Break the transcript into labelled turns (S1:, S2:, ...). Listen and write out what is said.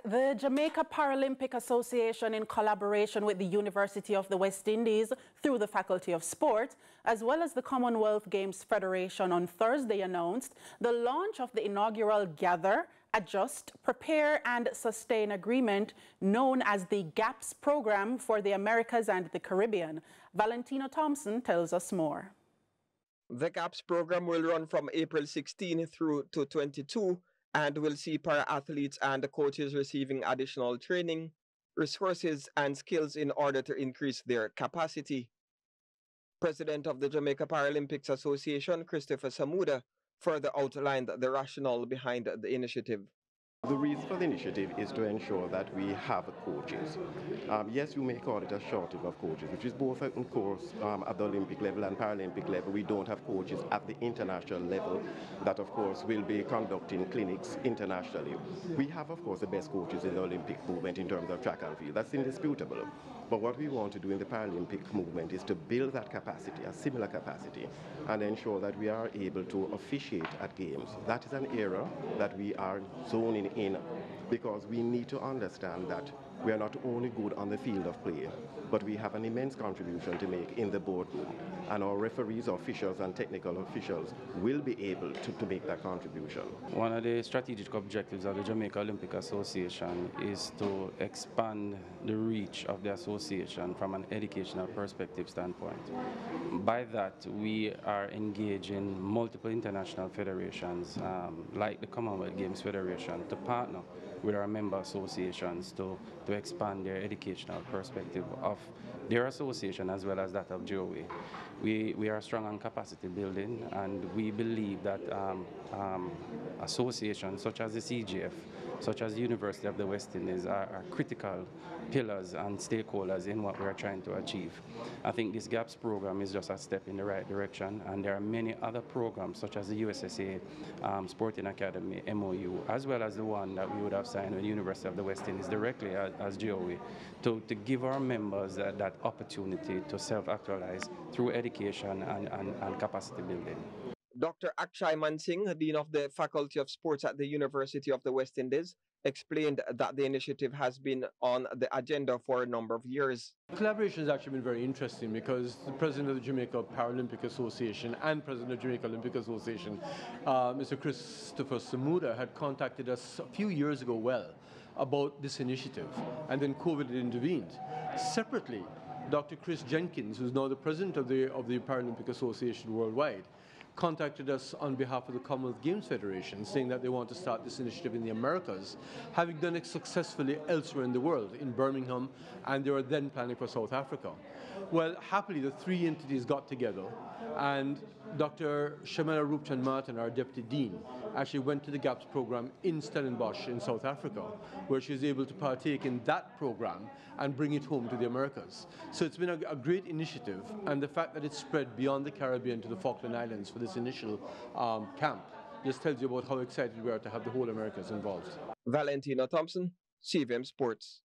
S1: back. The Jamaica Paralympic Association, in collaboration with the University of the West Indies through the Faculty of Sport, as well as the Commonwealth Games Federation, on Thursday announced the launch of the inaugural Gather, Adjust, Prepare and Sustain Agreement, known as the GAPS program for the Americas and the Caribbean. Valentina Thompson tells us more.
S2: The GAPS program will run from April 16 through to 22 and will see para-athletes and coaches receiving additional training, resources, and skills in order to increase their capacity. President of the Jamaica Paralympic Association, Christopher Samuda, further outlined the rationale behind the initiative.
S3: The reason for the initiative is to ensure that we have coaches. Yes, you may call it a shortage of coaches, which is both, of course, at the Olympic level and Paralympic level. We don't have coaches at the international level that, of course, will be conducting clinics internationally. We have, of course, the best coaches in the Olympic movement in terms of track and field. That's indisputable. But what we want to do in the Paralympic movement is to build that capacity, a similar capacity, and ensure that we are able to officiate at games. That is an area that we are zoning in, because we need to understand that we are not only good on the field of play, but we have an immense contribution to make in the boardroom. And our referees, officials, and technical officials will be able to make that contribution.
S4: One of the strategic objectives of the Jamaica Paralympic Association is to expand the reach of the association from an educational perspective standpoint. By that, we are engaging multiple international federations, like the Commonwealth Games Federation, to partner with our member associations to expand their educational perspective of their association as well as that of GOA. We are strong on capacity building, and we believe that associations such as the CGF, such as the University of the West Indies, are critical pillars and stakeholders in what we are trying to achieve. I think this GAPS program is just a step in the right direction, and there are many other programs such as the USSA Sporting Academy MOU, as well as the one that we would have signed with the University of the West Indies directly as GOA, to give our members that opportunity to self-actualize through education and capacity building.
S2: Dr. Akshai Mansingh, Dean of the Faculty of Sports at the University of the West Indies, explained that the initiative has been on the agenda for a number of years.
S5: The collaboration has actually been very interesting, because the President of the Jamaica Paralympic Association and President of the Jamaica Olympic Association, Mr. Christopher Samuda, had contacted us a few years ago about this initiative, and then COVID intervened. Separately, Dr. Chris Jenkins, who's now the President of the Paralympic Association worldwide, contacted us on behalf of the Commonwealth Games Federation, saying that they want to start this initiative in the Americas, having done it successfully elsewhere in the world, in Birmingham, and they were then planning for South Africa. Well, happily, the three entities got together, and Dr. Shamela Rupchan Martin, our Deputy Dean, actually went to the GAPS program in Stellenbosch in South Africa, where she was able to partake in that program and bring it home to the Americas. So it's been a great initiative, and the fact that it's spread beyond the Caribbean to the Falkland Islands for this initial camp just tells you about how excited we are to have the whole Americas involved.
S2: Valentina Thompson, CVM Sports.